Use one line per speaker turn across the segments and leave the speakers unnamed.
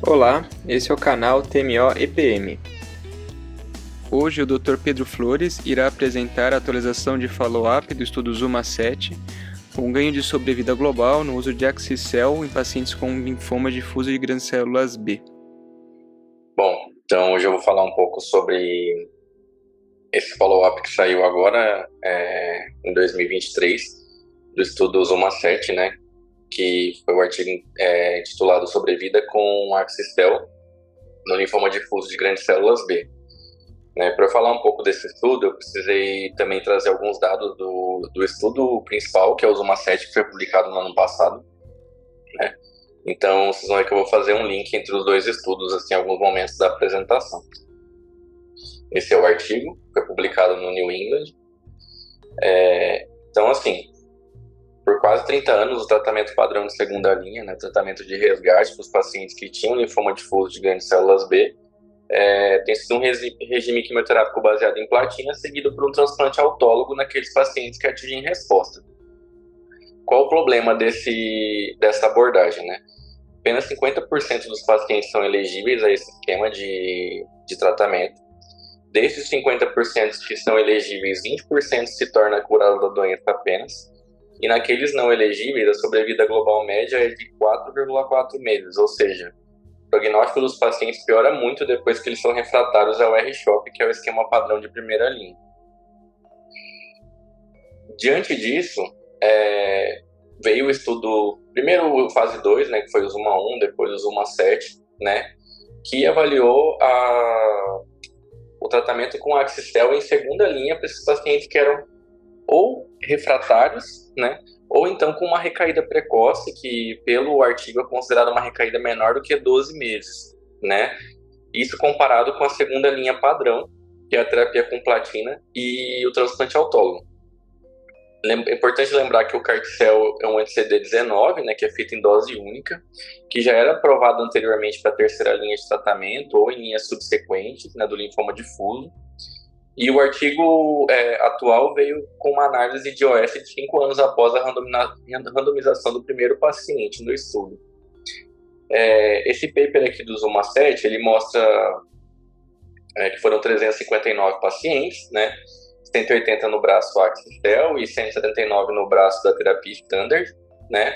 Olá, esse é o canal TMO EPM. Hoje o Dr. Pedro Flores irá apresentar a atualização de follow-up do estudo ZUMA-7 com ganho de sobrevida global no uso de Axi-cel em pacientes com linfoma difuso de grandes células B.
Bom, então hoje eu vou falar um pouco sobre esse follow-up que saiu agora em 2023 do estudo ZUMA-7, né? Que foi o artigo titulado Sobrevida com Axi-cel no linfoma difuso de grandes células B. Para eu falar um pouco desse estudo, eu precisei também trazer alguns dados do estudo principal, que é o ZUMA-7, que foi publicado no ano passado, né? Então, vocês vão ver que eu vou fazer um link entre os dois estudos assim, em alguns momentos da apresentação. Esse é o artigo, foi publicado no New England. Então, assim, por quase 30 anos, o tratamento padrão de segunda linha, né, tratamento de resgate para os pacientes que tinham linfoma difuso de grandes células B, tem sido um regime quimioterápico baseado em platina, seguido por um transplante autólogo naqueles pacientes que atingem resposta. Qual o problema dessa abordagem, né? Apenas 50% dos pacientes são elegíveis a esse esquema de tratamento. Desses 50% que são elegíveis, 20% se torna curado da doença apenas. E naqueles não elegíveis, a sobrevida global média é de 4,4 meses, ou seja, o prognóstico dos pacientes piora muito depois que eles são refratários ao R-CHOP, que é o esquema padrão de primeira linha. Diante disso, veio o estudo, primeiro fase 2, né, que foi o ZUMA-1, depois o ZUMA-7, né, que avaliou o tratamento com Axi-cel em segunda linha para esses pacientes que eram ou refratários, né, ou então com uma recaída precoce, que pelo artigo é considerada uma recaída menor do que 12 meses, né, isso comparado com a segunda linha padrão, que é a terapia com platina e o transplante autólogo. É importante lembrar que o CARTICEL é um anti-CD19, né, que é feito em dose única, que já era aprovado anteriormente para a terceira linha de tratamento ou em linhas subsequentes, né, do linfoma difuso. E o artigo atual veio com uma análise de OS de 5 anos após a randomização do primeiro paciente no estudo. Esse paper aqui do ZUMA-7, ele mostra que foram 359 pacientes, né, 180 no braço Axi-cel e 179 no braço da terapia standard, né?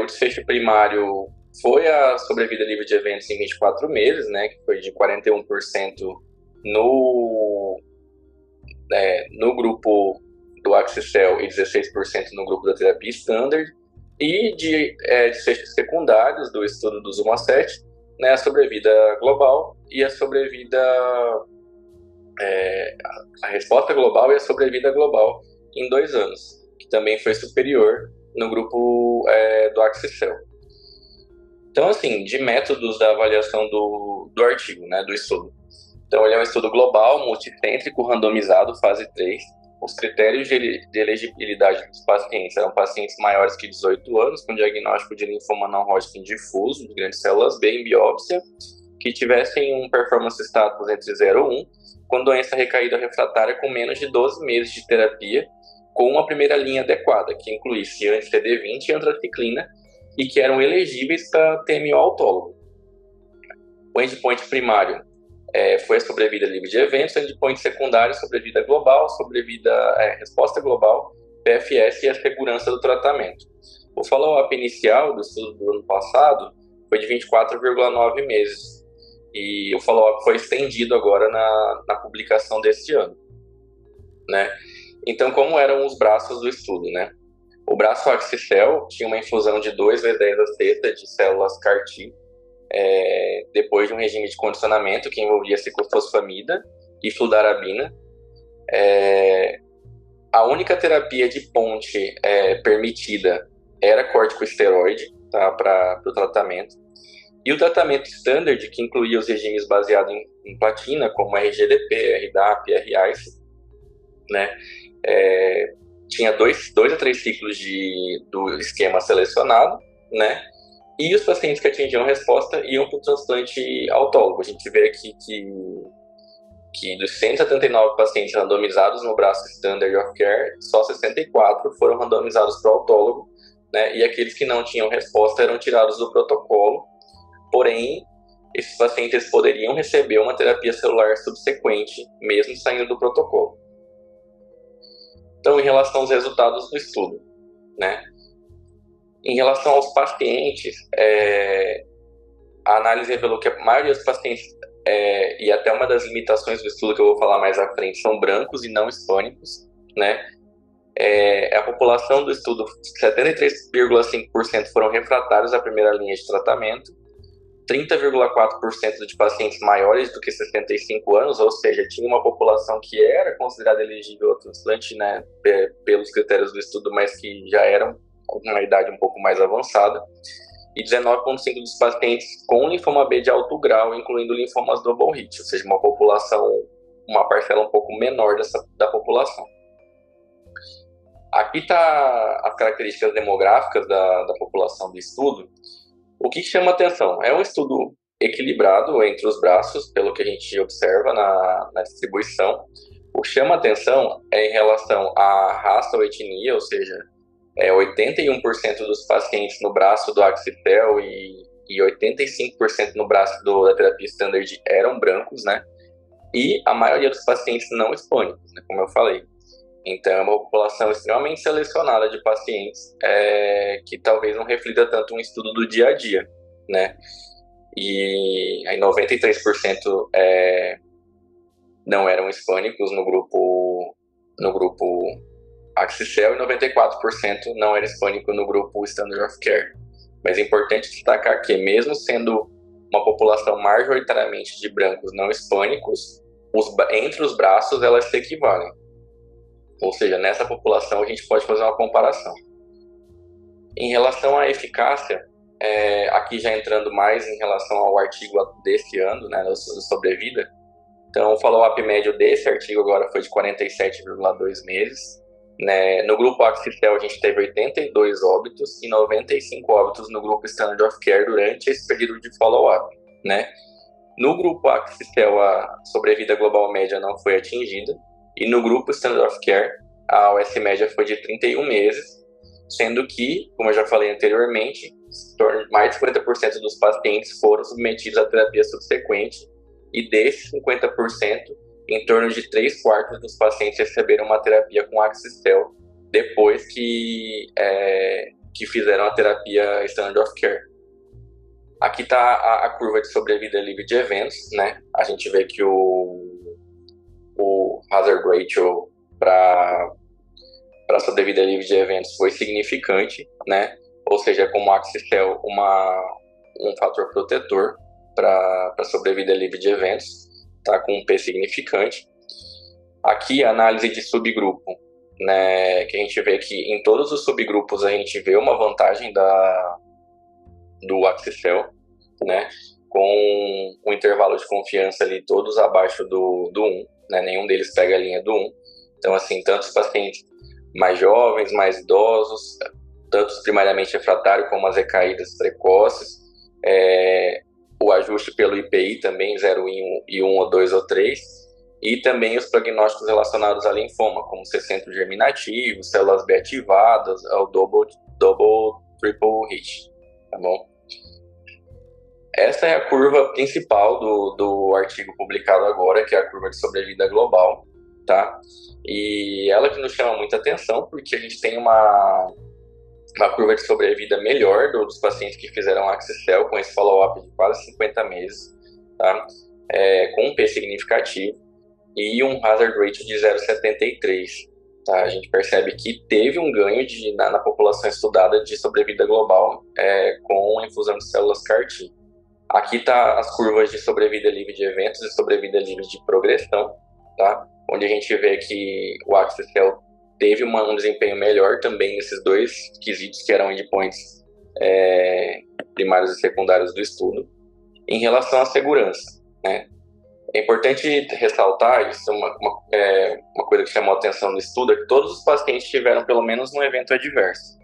O desfecho primário foi a sobrevida livre de eventos em 24 meses, né? Que foi de 41% no grupo do Axi-cel e 16% no grupo da terapia standard. E de desfechos secundários do estudo do ZUMA-7, né? A sobrevida global e a sobrevida... a resposta global e a sobrevida global em 2 anos, que também foi superior no grupo do Axi-cel. Então, assim, de métodos da avaliação do artigo, né, do estudo. Então, ele é um estudo global, multicêntrico, randomizado, fase 3. Os critérios de elegibilidade dos pacientes eram pacientes maiores que 18 anos, com diagnóstico de linfoma não Hodgkin difuso, de grandes células B em biópsia, que tivessem um performance status entre 0 e 1, com doença recaída refratária com menos de 12 meses de terapia, com uma primeira linha adequada, que incluísse anti-CD20 e antraciclina, e que eram elegíveis para TMO autólogo. O endpoint primário foi a sobrevida livre de eventos, o endpoint secundário, sobrevida global, resposta global, PFS e a segurança do tratamento. O follow-up inicial do estudo do ano passado foi de 24,9 meses, e o follow-up foi estendido agora na publicação deste ano, né? Então, como eram os braços do estudo, né? O braço Axi-cel tinha uma infusão de 2 × 10⁶ de células CAR-T, depois de um regime de condicionamento que envolvia ciclofosfamida e fludarabina. A única terapia de ponte permitida era corticosteroide, tá, para o tratamento. E o tratamento standard, que incluía os regimes baseados em platina, como RGDP, RDAP, RICE, né, tinha 2 a 3 ciclos do esquema selecionado, né, e os pacientes que atingiam resposta iam para o transplante autólogo. A gente vê aqui que dos 179 pacientes randomizados no braço standard of care, só 64 foram randomizados para o autólogo, né, e aqueles que não tinham resposta eram tirados do protocolo Porém, esses pacientes poderiam receber uma terapia celular subsequente, mesmo saindo do protocolo. Então, em relação aos resultados do estudo, né? Em relação aos pacientes, a análise revelou que a maioria dos pacientes, e até uma das limitações do estudo que eu vou falar mais à frente, são brancos e não hispânicos, né? A população do estudo, 73,5% foram refratários à primeira linha de tratamento, 30,4% de pacientes maiores do que 65 anos, ou seja, tinha uma população que era considerada elegível ao transplante, né, pelos critérios do estudo, mas que já eram com uma idade um pouco mais avançada, e 19,5% dos pacientes com linfoma B de alto grau, incluindo linfomas double hit, ou seja, uma população, uma parcela um pouco menor da população. Aqui está as características demográficas da população do estudo. O que chama atenção? É um estudo equilibrado entre os braços, pelo que a gente observa na distribuição. O que chama atenção é em relação à raça ou etnia, ou seja, 81% dos pacientes no braço do Axi-Tel e 85% no braço da terapia standard eram brancos, né? E a maioria dos pacientes não hispânicos, né? Como eu falei. Então, é uma população extremamente selecionada de pacientes que talvez não reflita tanto um estudo do dia a dia, né? E aí 93% não eram hispânicos no grupo Axi-Cell e 94% não era hispânico no grupo Standard of Care. Mas é importante destacar que, mesmo sendo uma população majoritariamente de brancos não hispânicos, entre os braços elas se equivalem. Ou seja, nessa população a gente pode fazer uma comparação. Em relação à eficácia, aqui já entrando mais em relação ao artigo desse ano, né, do sobrevida, então o follow-up médio desse artigo agora foi de 47,2 meses. Né? No grupo Axi-Cell a gente teve 82 óbitos e 95 óbitos no grupo Standard of Care durante esse período de follow-up. Né? No grupo Axi-Cell a sobrevida global média não foi atingida, e no grupo Standard of Care, a OS média foi de 31 meses, sendo que, como eu já falei anteriormente, mais de 50% dos pacientes foram submetidos à terapia subsequente, e desses 50%, em torno de 3/4 dos pacientes receberam uma terapia com Axi-Cell depois que fizeram a terapia Standard of Care. Aqui está a curva de sobrevida livre de eventos, né? A gente vê que o hazard ratio para sobrevida livre de eventos foi significante, né? Ou seja, como Axi-Cell um fator protetor para sobrevida livre de eventos, tá com um P significante. Aqui a análise de subgrupo, né? Que a gente vê que em todos os subgrupos a gente vê uma vantagem do Axi-Cell, né? Com um intervalo de confiança ali todos abaixo do 1, né? Nenhum deles pega a linha do 1. Então, assim, tanto os pacientes mais jovens, mais idosos, tanto os primariamente refratários como as recaídas precoces, o ajuste pelo IPI também, 0 e 1 ou 2 ou 3, e também os prognósticos relacionados a linfoma, como C-centro germinativo, células B ativadas, ao double, triple hit, tá bom? Essa é a curva principal do artigo publicado agora, que é a curva de sobrevida global, tá? E ela que nos chama muita atenção, porque a gente tem uma curva de sobrevida melhor dos pacientes que fizeram Axi-Cell, com esse follow-up de quase 50 meses, tá? Com um P significativo, e um hazard ratio de 0,73. Tá? A gente percebe que teve um ganho na população estudada de sobrevida global com a infusão de células CAR-T. Aqui está as curvas de sobrevida livre de eventos e sobrevida livre de progressão, tá? Onde a gente vê que o Axi-Cell teve um desempenho melhor também nesses dois quesitos que eram endpoints primários e secundários do estudo. Em relação à segurança, né? É importante ressaltar, isso é uma coisa que chamou a atenção no estudo, é que todos os pacientes tiveram pelo menos um evento adverso.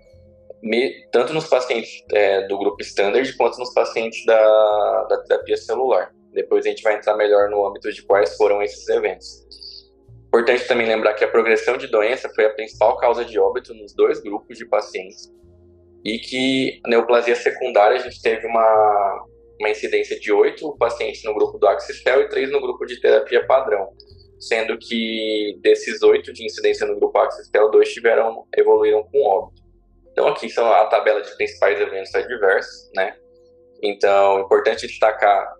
Tanto nos pacientes do grupo standard, quanto nos pacientes da terapia celular. Depois a gente vai entrar melhor no âmbito de quais foram esses eventos. Importante também lembrar que a progressão de doença foi a principal causa de óbito nos dois grupos de pacientes, e que a neoplasia secundária a gente teve uma incidência de 8 pacientes no grupo do Axistel e 3 no grupo de terapia padrão, sendo que desses 8 de incidência no grupo Axistel, 2 evoluíram com óbito. Então aqui são a tabela de principais eventos adversos, né? Então, é importante destacar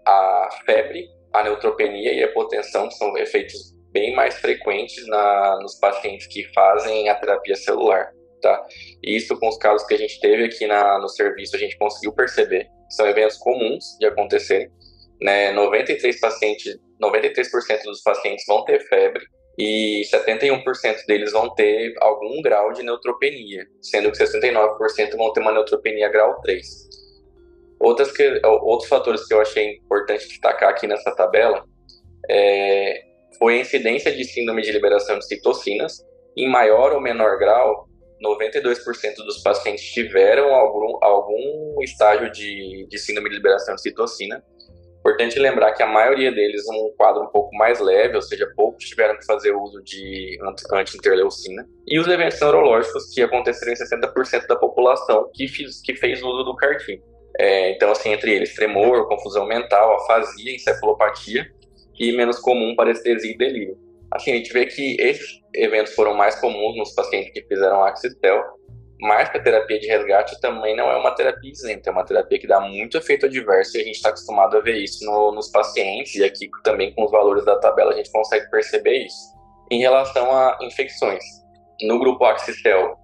a febre, a neutropenia e a hipotensão, que são efeitos bem mais frequentes nos pacientes que fazem a terapia celular, tá? E isso, com os casos que a gente teve aqui no serviço, a gente conseguiu perceber. São eventos comuns de acontecerem, né? 93% dos pacientes vão ter febre e 71% deles vão ter algum grau de neutropenia, sendo que 69% vão ter uma neutropenia grau 3. Outros fatores que eu achei importante destacar aqui nessa tabela foi a incidência de síndrome de liberação de citocinas. Em maior ou menor grau, 92% dos pacientes tiveram algum estágio de síndrome de liberação de citocina. Importante lembrar que a maioria deles um quadro um pouco mais leve, ou seja, poucos tiveram que fazer uso de anti-interleucina. E os eventos neurológicos que aconteceram em 60% da população que fez uso do CAR-T. Então, assim, entre eles, tremor, confusão mental, afasia, encefalopatia e menos comum, parestesia e delírio. Assim, a gente vê que esses eventos foram mais comuns nos pacientes que fizeram Axistel, mas que a terapia de resgate também não é uma terapia isenta, é uma terapia que dá muito efeito adverso e a gente está acostumado a ver isso nos pacientes, e aqui também com os valores da tabela a gente consegue perceber isso. Em relação a infecções, no grupo Axistel,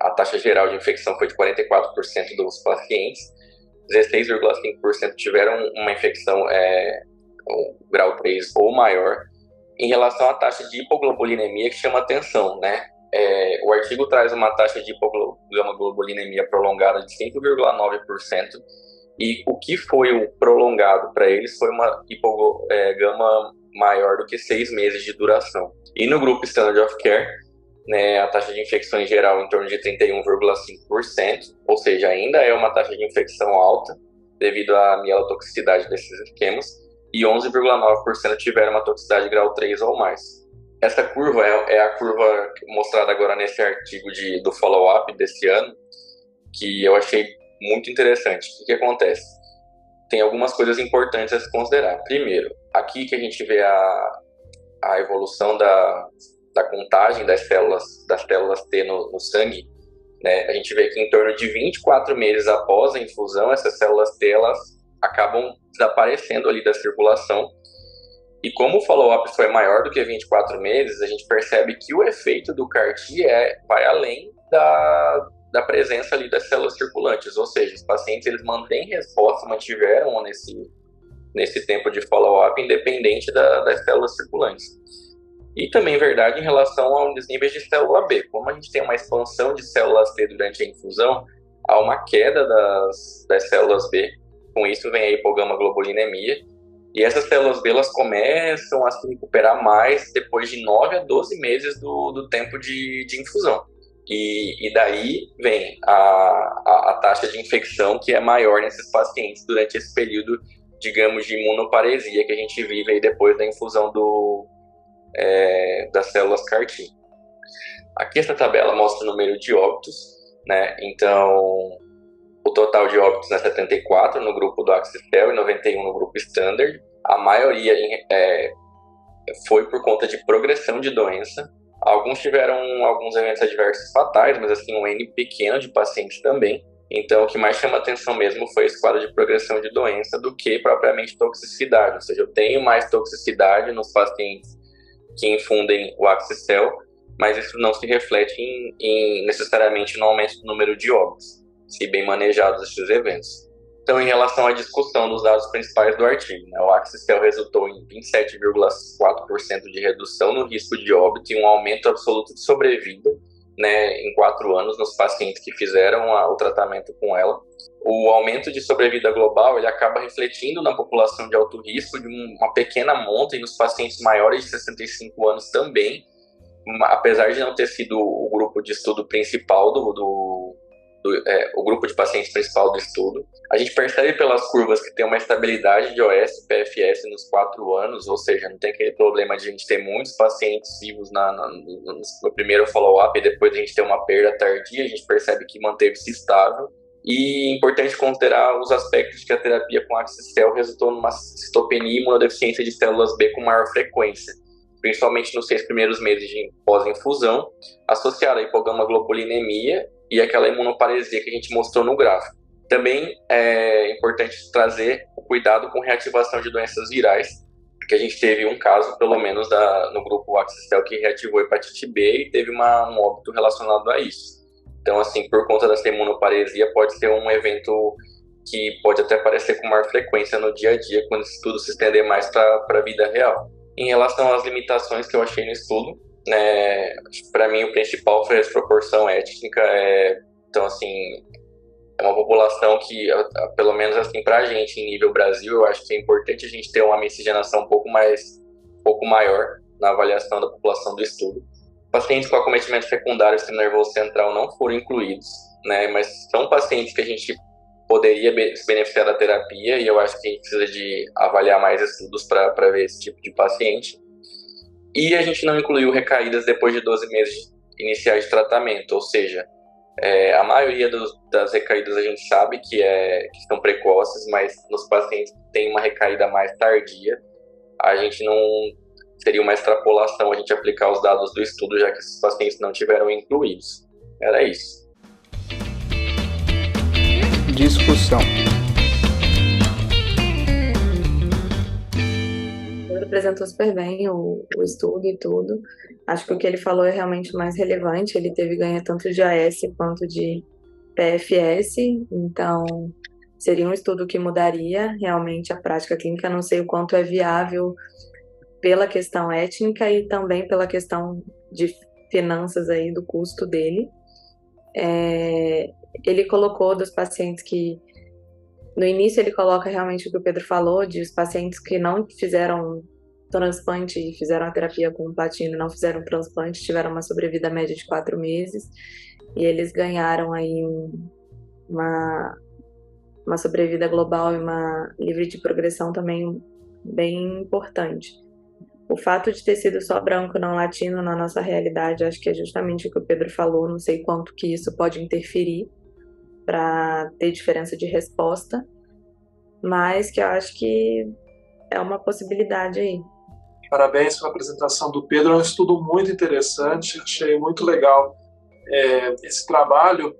a taxa geral de infecção foi de 44% dos pacientes, 16,5% tiveram uma infecção grau 3 ou maior. Em relação à taxa de hipoglobulinemia, que chama atenção, né? O artigo traz uma taxa de hipoglobulinemia prolongada de 5,9%, e o que foi o prolongado para eles foi uma hipogama maior do que 6 meses de duração. E no grupo Standard of Care, né, a taxa de infecção em geral em torno de 31,5%, ou seja, ainda é uma taxa de infecção alta devido à mielotoxicidade desses esquemas, e 11,9% tiveram uma toxicidade grau 3 ou mais. Essa curva é a curva mostrada agora nesse artigo do follow-up desse ano, que eu achei muito interessante. O que acontece? Tem algumas coisas importantes a se considerar. Primeiro, aqui que a gente vê a evolução da contagem das células T no sangue, né? A gente vê que em torno de 24 meses após a infusão, essas células T elas acabam desaparecendo ali da circulação. E como o follow-up foi maior do que 24 meses, a gente percebe que o efeito do CAR-T vai além da presença ali das células circulantes, ou seja, os pacientes eles mantêm resposta, mantiveram nesse tempo de follow-up, independente das células circulantes. E também verdade em relação aos níveis de célula B. Como a gente tem uma expansão de células T durante a infusão, há uma queda das células B. Com isso vem a hipogama-globulinemia. E essas células B elas começam a se recuperar mais depois de 9 a 12 meses do tempo de infusão. E daí vem a taxa de infecção que é maior nesses pacientes durante esse período, digamos, de imunoparesia que a gente vive aí depois da infusão das células CAR-T. Aqui essa tabela mostra o número de óbitos, né? Então, o total de óbitos é 74 no grupo do Axistel e 91 no grupo Standard. A maioria foi por conta de progressão de doença. Alguns tiveram alguns eventos adversos fatais, mas assim, um N pequeno de pacientes também. Então, o que mais chama atenção mesmo foi esse quadro de progressão de doença do que propriamente toxicidade. Ou seja, eu tenho mais toxicidade nos pacientes que infundem o Axistel, mas isso não se reflete necessariamente no aumento do número de óbitos, se bem manejados esses eventos. Então, em relação à discussão dos dados principais do artigo, né, o Axistel resultou em 27,4% de redução no risco de óbito e um aumento absoluto de sobrevida, né, em 4 anos nos pacientes que fizeram o tratamento com ela. O aumento de sobrevida global ele acaba refletindo na população de alto risco de uma pequena monta e nos pacientes maiores de 65 anos também, apesar de não ter sido o grupo de estudo principal o grupo de pacientes principal do estudo. A gente percebe pelas curvas que tem uma estabilidade de OS e PFS nos 4 anos, ou seja, não tem aquele problema de a gente ter muitos pacientes vivos no primeiro follow-up e depois a gente ter uma perda tardia. A gente percebe que manteve-se estável E é importante considerar os aspectos de que a terapia com axi-cel resultou numa citopenia e imunodeficiência de células B com maior frequência, principalmente nos 6 primeiros meses de pós-infusão, associada à hipogamaglobulinemia e aquela imunoparesia que a gente mostrou no gráfico. Também é importante trazer o cuidado com reativação de doenças virais, porque a gente teve um caso, pelo menos, no grupo axi-cel que reativou hepatite B e teve um óbito relacionado a isso. Então, assim, por conta dessa imunoparesia, pode ser um evento que pode até aparecer com maior frequência no dia a dia, quando esse estudo se estender mais para a vida real. Em relação às limitações que eu achei no estudo, né, para mim o principal foi a desproporção étnica. Então, assim, é uma população que, pelo menos assim, para a gente, em nível Brasil, eu acho que é importante a gente ter uma miscigenação um pouco maior na avaliação da população do estudo. Pacientes com acometimento secundário do sistema nervoso central não foram incluídos, né, mas são pacientes que a gente poderia se beneficiar da terapia, e eu acho que a gente precisa de avaliar mais estudos para ver esse tipo de paciente. E a gente não incluiu recaídas depois de 12 meses iniciais de tratamento, ou seja, a maioria das recaídas a gente sabe que são precoces, mas nos pacientes que têm uma recaída mais tardia, a gente não seria uma extrapolação a gente aplicar os dados do estudo, já que esses pacientes não tiveram incluídos. Era isso.
Discussão.
Ele apresentou super bem o estudo e tudo. Acho que o que ele falou é realmente mais relevante. Ele teve ganho tanto de AS quanto de PFS, então seria um estudo que mudaria realmente a prática clínica. Não sei o quanto é viável pela questão étnica e também pela questão de finanças aí do custo dele. Ele colocou dos pacientes que no início ele coloca realmente o que o Pedro falou, de os pacientes que não fizeram transplante e fizeram a terapia com platina e não fizeram transplante, tiveram uma sobrevida média de 4 meses, e eles ganharam aí uma sobrevida global e uma livre de progressão também bem importante. O fato de ter sido só branco não latino na nossa realidade, acho que é justamente o que o Pedro falou, não sei quanto que isso pode interferir para ter diferença de resposta, mas que eu acho que é uma possibilidade aí.
Parabéns pela apresentação do Pedro, é um estudo muito interessante, achei muito legal esse trabalho.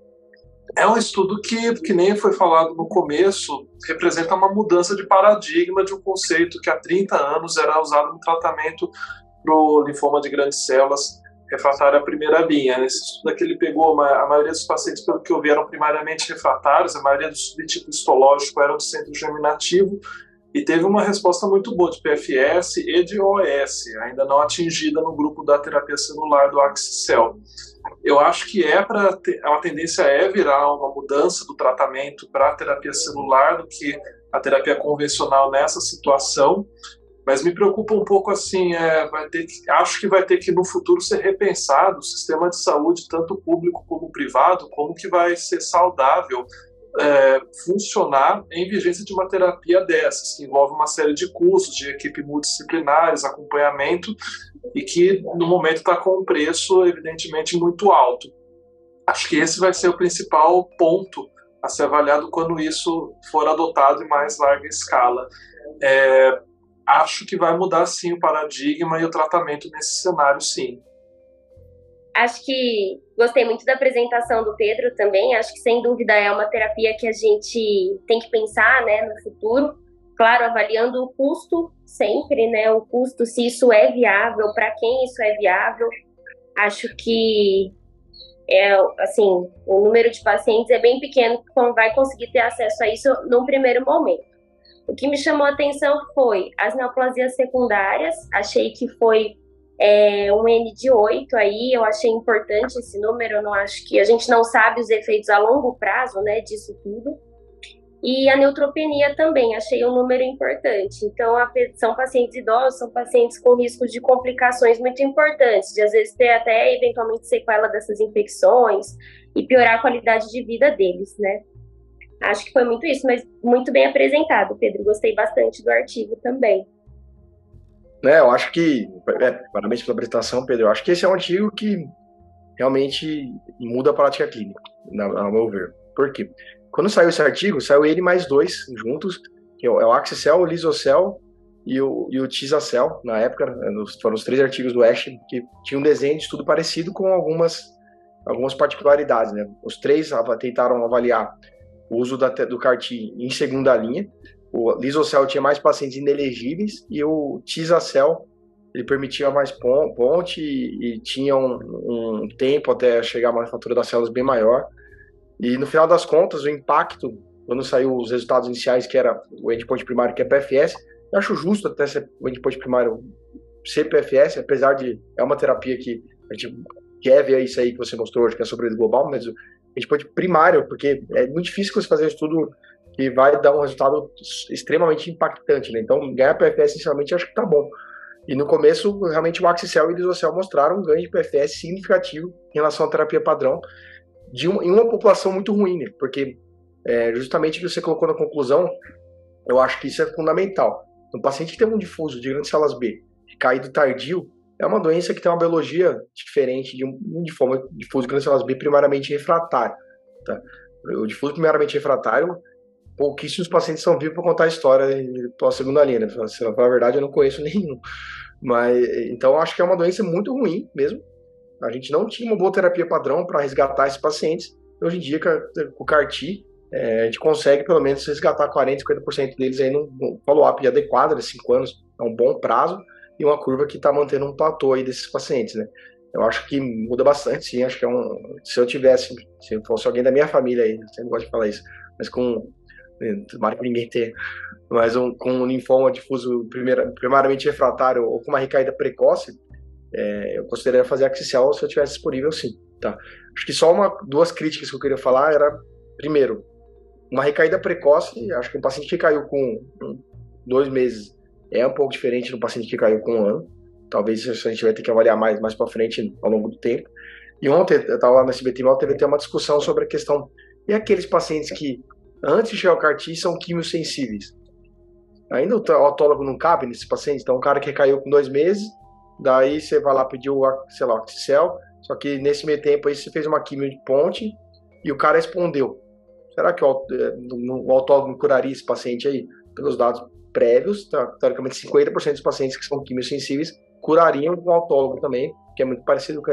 É um estudo que nem foi falado no começo, representa uma mudança de paradigma de um conceito que há 30 anos era usado no tratamento para o linfoma de grandes células refratário à primeira linha. Nesse estudo aqui ele pegou a maioria dos pacientes, pelo que eu vi, eram primariamente refratários, a maioria do subtipo histológico eram de centro germinativo, e teve uma resposta muito boa de PFS e de OS, ainda não atingida no grupo da terapia celular do axi-cel. Eu acho que a tendência é virar uma mudança do tratamento para a terapia celular do que a terapia convencional nessa situação, mas me preocupa um pouco assim, acho que vai ter que no futuro ser repensado o sistema de saúde, tanto público como privado, como que vai ser saudável funcionar em vigência de uma terapia dessas, que envolve uma série de custos, de equipe multidisciplinares, acompanhamento, e que no momento está com um preço evidentemente muito alto. Acho que esse vai ser o principal ponto a ser avaliado quando isso for adotado em mais larga escala. Acho que vai mudar sim o paradigma e o tratamento nesse cenário, sim.
Acho que gostei muito da apresentação do Pedro também. Acho que, sem dúvida, é uma terapia que a gente tem que pensar, né, no futuro. Claro, avaliando o custo sempre, né, o custo, se isso é viável, para quem isso é viável. Acho que, assim, o número de pacientes é bem pequeno que vai conseguir ter acesso a isso num primeiro momento. O que me chamou a atenção foi as neoplasias secundárias. Achei que foi um N de 8 aí, eu achei importante esse número. Eu não acho que a gente não sabe os efeitos a longo prazo, né, disso tudo. E a neutropenia também, achei um número importante. Então, são pacientes idosos, são pacientes com riscos de complicações muito importantes, de às vezes ter até eventualmente sequela dessas infecções e piorar a qualidade de vida deles, né. Acho que foi muito isso, mas muito bem apresentado, Pedro. Gostei bastante do artigo também.
Eu acho que, parabéns pela apresentação, Pedro, eu acho que esse é um artigo que realmente muda a prática clínica, ao meu ver. Por quê? quando saiu esse artigo, saiu ele mais 2 juntos, que é o Axicel, o Lisocel e o Tisacel, na época, foram os 3 artigos do ASH que tinham um desenho de estudo parecido com algumas particularidades, né? Os 3 tentaram avaliar o uso do CAR-T em segunda linha. O Lisocel tinha mais pacientes inelegíveis e o Tisacel ele permitia mais ponte e tinha um tempo até chegar a manufatura das células bem maior. E no final das contas, o impacto, quando saiu os resultados iniciais, que era o endpoint primário, que é PFS, eu acho justo até o endpoint primário ser PFS, apesar de é uma terapia que a gente quer ver isso aí que você mostrou hoje, que é sobrevida global, mas o endpoint primário, porque é muito difícil você fazer um estudo que vai dar um resultado extremamente impactante, né? Então, ganhar PFS, sinceramente, acho que tá bom. E no começo, realmente, o Axicel e o Lisocel mostraram um ganho de PFS significativo em relação à terapia padrão em uma população muito ruim, né? Porque justamente o que você colocou na conclusão, eu acho que isso é fundamental. No paciente que tem um difuso de grandes células B caído tardio, é uma doença que tem uma biologia diferente de um difuso de grandes células B primariamente refratário. Tá? O difuso primariamente refratário, pouquíssimos pacientes são vivos para contar a história pela segunda linha, né? Se eu falar a verdade, eu não conheço nenhum. Mas, então, eu acho que é uma doença muito ruim mesmo. A gente não tinha uma boa terapia padrão para resgatar esses pacientes. Hoje em dia, com o CAR-T, a gente consegue pelo menos resgatar 40%, 50% deles aí num follow-up adequado, de 5 anos, é um bom prazo, e uma curva que está mantendo um platô aí desses pacientes, né? Eu acho que muda bastante, sim, acho que se eu fosse alguém da minha família aí, eu sempre gosto de falar isso, mas tomara que ninguém tenha, mas com um linfoma difuso primariamente refratário ou com uma recaída precoce, eu consideraria fazer Axicel se eu tivesse disponível, sim. Tá? Acho que só 2 críticas que eu queria falar era, primeiro, uma recaída precoce, acho que um paciente que caiu com 2 meses é um pouco diferente do paciente que caiu com 1 ano. Talvez a gente vai ter que avaliar mais para frente ao longo do tempo. E ontem, eu estava lá na SBT, teve até uma discussão sobre a questão, e aqueles pacientes que, antes de chegar ao CAR-T, são quimiosensíveis? Ainda o autólogo não cabe nesses pacientes? Então, um cara que caiu com 2 meses, daí você vai lá pedir o Axicel, só que nesse meio tempo aí você fez uma quimio de ponte e o cara respondeu. Será que o autólogo curaria esse paciente aí? Pelos dados prévios, teoricamente 50% dos pacientes que são quimiosensíveis curariam com o autólogo também, que é muito parecido com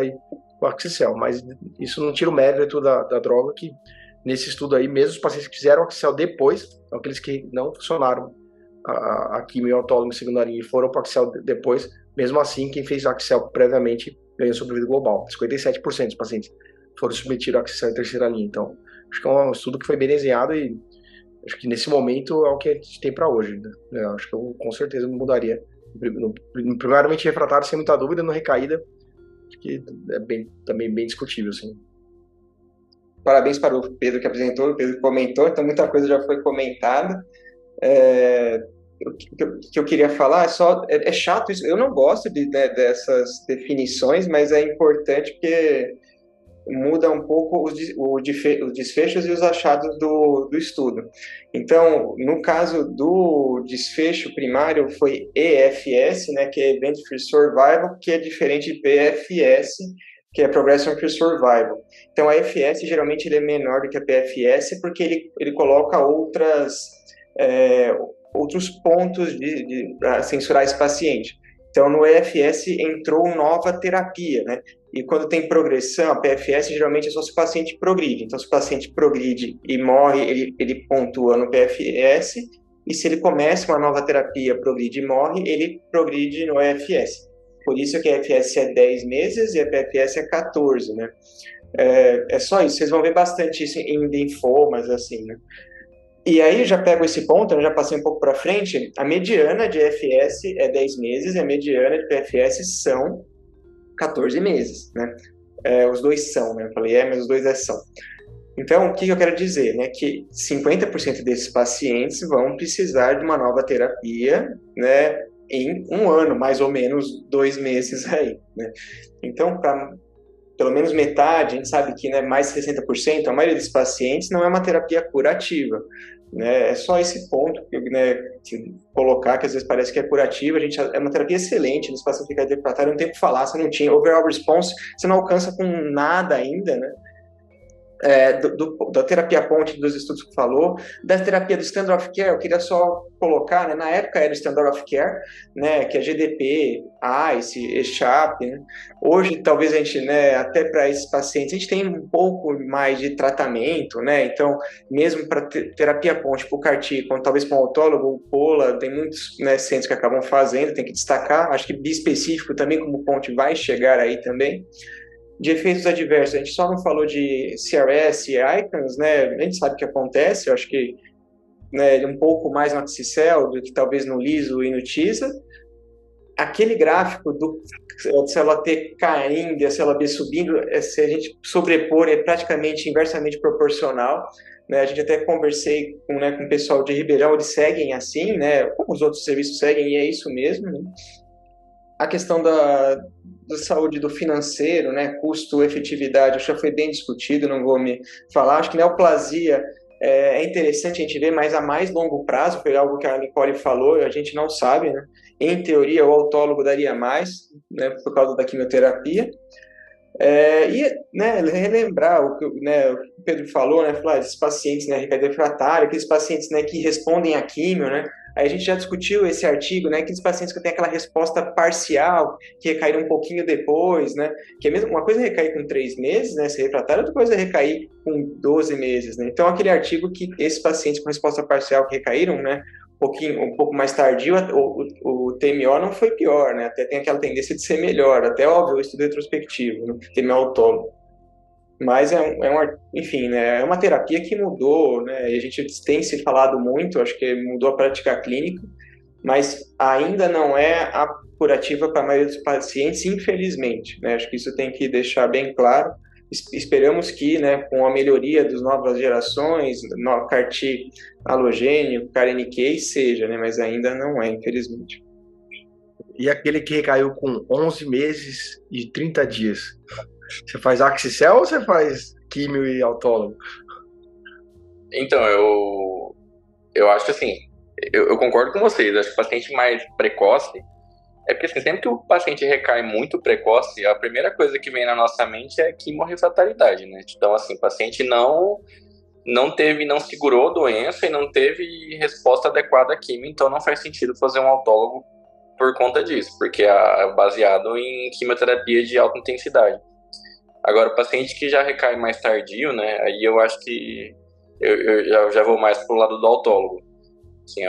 o Axicel, mas isso não tira o mérito da droga, que nesse estudo aí, mesmo os pacientes que fizeram o Axicel depois, então aqueles que não funcionaram a quimio e o autólogo em segunda linha e foram para o Axicel depois, mesmo assim, quem fez o Axicel previamente ganhou sobrevida global. 57% dos pacientes foram submetidos ao Axicel em terceira linha. Então, acho que é um estudo que foi bem desenhado e acho que nesse momento é o que a gente tem para hoje. Né? Acho que eu com certeza mudaria. Primeiramente refratário, sem muita dúvida, no recaída, acho que é também bem discutível. Assim.
Parabéns para o Pedro que apresentou, o Pedro que comentou, então muita coisa já foi comentada. O que eu queria falar é chato isso, eu não gosto dessas definições, mas é importante porque muda um pouco os desfechos e os achados do estudo. Então, no caso do desfecho primário, foi EFS, né, que é Event Free Survival, que é diferente de PFS, que é Progression Free Survival. Então, a EFS, geralmente, ele é menor do que a PFS, porque ele coloca outros pontos para censurar esse paciente. Então, no EFS entrou nova terapia, né? E quando tem progressão, a PFS geralmente é só se o paciente progride. Então, se o paciente progride e morre, ele pontua no PFS, e se ele começa uma nova terapia, progride e morre, ele progride no EFS. Por isso que a EFS é 10 meses e a PFS é 14, né? É só isso, vocês vão ver bastante isso em linfomas, assim, né? E aí, já pego esse ponto, eu já passei um pouco para frente, a mediana de EFS é 10 meses e a mediana de PFS são 14 meses, né? Os dois são, né? Eu falei, mas os dois são. Então, o que eu quero dizer, né? Que 50% desses pacientes vão precisar de uma nova terapia, né? Em 1 ano, mais ou menos 2 meses aí, né? Então, para pelo menos metade, a gente sabe que, né, mais de 60%, a maioria desses pacientes não é uma terapia curativa, né? É só esse ponto que colocar, que às vezes parece que é curativa, é uma terapia excelente, nos pacientes que refratário não tem o que falar, você não tinha overall response, você não alcança com nada ainda, né? da terapia ponte, dos estudos que falou, da terapia do standard of care, eu queria só colocar, né, na época era o standard of care, né, que é GDP, ICE, ECHAP, né, hoje talvez a gente, né, até para esses pacientes, a gente tem um pouco mais de tratamento, né, então mesmo para terapia ponte, para o CAR-T, talvez para um autólogo, o POLA, tem muitos, né, centros que acabam fazendo, tem que destacar, acho que bispecífico também, como ponte vai chegar aí também. De efeitos adversos, a gente só não falou de CRS e ICANS, né? A gente sabe o que acontece, eu acho que, né, um pouco mais no Axicel do que talvez no Liso e no TISA. Aquele gráfico da célula T caindo e a célula B subindo, se a gente sobrepor, é praticamente inversamente proporcional. Né? A gente até conversei com o pessoal de Ribeirão, eles seguem assim, né? Como os outros serviços seguem, e é isso mesmo, né? A questão da saúde do financeiro, né, custo, efetividade, já foi bem discutido, não vou me falar. Acho que neoplasia é interessante a gente ver, mas a mais longo prazo, foi algo que a Nicole falou, a gente não sabe, né? Em teoria, o autólogo daria mais, né, por causa da quimioterapia. E, né, relembrar o que o Pedro falou, né, falar esses pacientes, né, recaída refratária, aqueles pacientes, né, que respondem à quimio, né, aí a gente já discutiu esse artigo, né, aqueles pacientes que têm aquela resposta parcial, que recaíram um pouquinho depois, né, que é mesmo, uma coisa é recair com 3 meses, né, ser refratário, outra coisa é recair com 12 meses, né, então aquele artigo que esses pacientes com resposta parcial que recaíram, né, um pouco mais tardio, o TMO não foi pior, né? Até tem aquela tendência de ser melhor, até óbvio o estudo retrospectivo, né? TMO autólogo. Mas enfim, né? É uma terapia que mudou, né? E a gente tem se falado muito, acho que mudou a prática clínica, mas ainda não é a curativa para a maioria dos pacientes, infelizmente, né? Acho que isso tem que deixar bem claro. Esperamos que, né, com a melhoria das novas gerações, no CAR-T halogênico, CAR-NK, seja, né, mas ainda não é, infelizmente.
E aquele que recaiu com 11 meses e 30 dias? Você faz Axicel ou você faz químio e autólogo?
Então, eu acho assim, eu concordo com vocês, acho que o paciente mais precoce, é porque assim, sempre que o paciente recai muito precoce, a primeira coisa que vem na nossa mente é quimorrefratariedade, né? Então, assim, o paciente não segurou a doença e não teve resposta adequada à quimio, então não faz sentido fazer um autólogo por conta disso, porque é baseado em quimioterapia de alta intensidade. Agora, o paciente que já recai mais tardio, né? Aí eu acho que eu já vou mais pro lado do autólogo. Assim,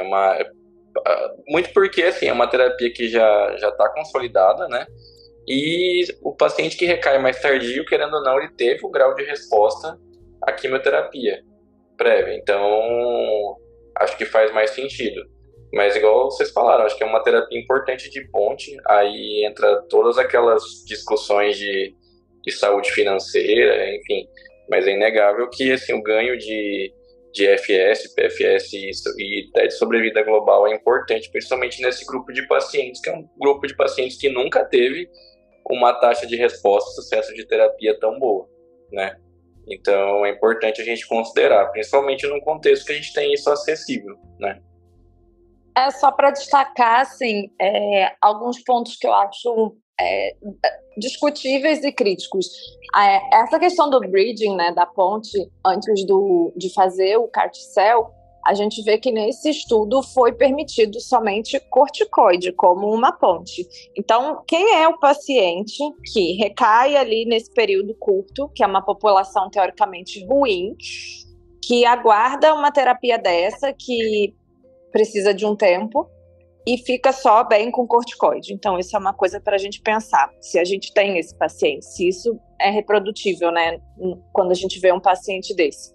muito porque assim, é uma terapia que já está consolidada, né? E o paciente que recai mais tardio, querendo ou não, ele teve o grau de resposta à quimioterapia prévia. Então, acho que faz mais sentido. Mas igual vocês falaram, acho que é uma terapia importante de ponte. Aí entra todas aquelas discussões de saúde financeira, enfim. Mas é inegável que assim, o ganho de FS, PFS e até de sobrevida global é importante, principalmente nesse grupo de pacientes, que é um grupo de pacientes que nunca teve uma taxa de resposta, sucesso de terapia tão boa, né? Então é importante a gente considerar, principalmente num contexto que a gente tem isso acessível, né?
Só para destacar, assim, alguns pontos que eu acho discutíveis e críticos. Essa questão do bridging, né, da ponte, antes de fazer o CAR-T-cell, a gente vê que nesse estudo foi permitido somente corticoide como uma ponte. Então, quem é o paciente que recai ali nesse período curto, que é uma população teoricamente ruim, que aguarda uma terapia dessa, que precisa de um tempo, e fica só bem com corticoide. Então, isso é uma coisa para a gente pensar, se a gente tem esse paciente, se isso é reprodutível, né, quando a gente vê um paciente desse.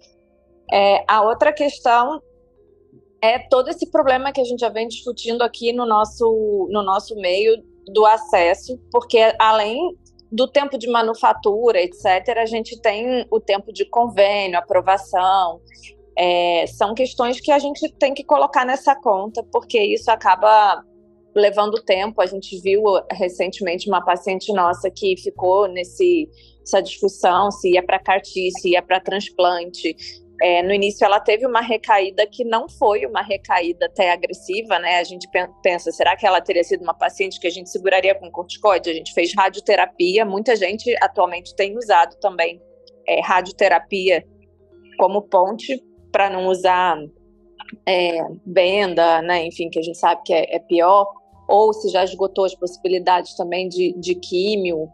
A outra questão é todo esse problema que a gente já vem discutindo aqui no nosso meio do acesso, porque além do tempo de manufatura, etc., a gente tem o tempo de convênio, aprovação. São questões que a gente tem que colocar nessa conta, porque isso acaba levando tempo. A gente viu recentemente uma paciente nossa que ficou nessa discussão se ia para CAR-T, se ia para transplante. No início ela teve uma recaída que não foi uma recaída até agressiva, né? A gente pensa, será que ela teria sido uma paciente que a gente seguraria com corticoide? A gente fez radioterapia, muita gente atualmente tem usado também radioterapia como ponte, para não usar venda, né? Enfim, que a gente sabe que é pior, ou se já esgotou as possibilidades também de químio.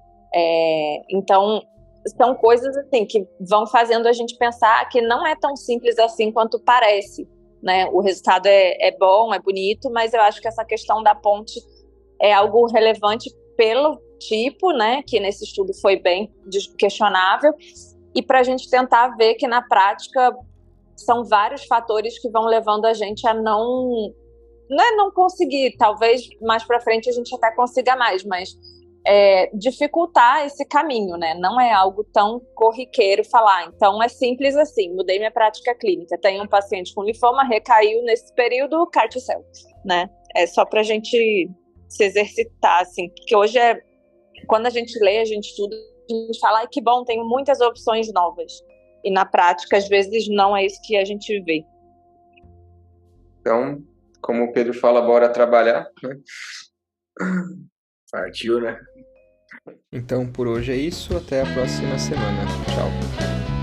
Então, são coisas assim que vão fazendo a gente pensar que não é tão simples assim quanto parece, né? O resultado é bom, é bonito, mas eu acho que essa questão da ponte é algo relevante pelo tipo, né? Que nesse estudo foi bem questionável, e para a gente tentar ver que na prática são vários fatores que vão levando a gente a não conseguir. Talvez mais para frente a gente até consiga mais, mas dificultar esse caminho, né? Não é algo tão corriqueiro falar. Então é simples assim, mudei minha prática clínica. Tenho um paciente com linfoma, recaiu nesse período, CAR-T-cell, né? É só para a gente se exercitar, assim, porque hoje quando a gente lê, a gente estuda, a gente fala, que bom, tenho muitas opções novas. E na prática, às vezes, não é isso que a gente vê.
Então, como o Pedro fala, bora trabalhar, né?
Partiu, né?
Então, por hoje é isso. Até a próxima semana. Tchau.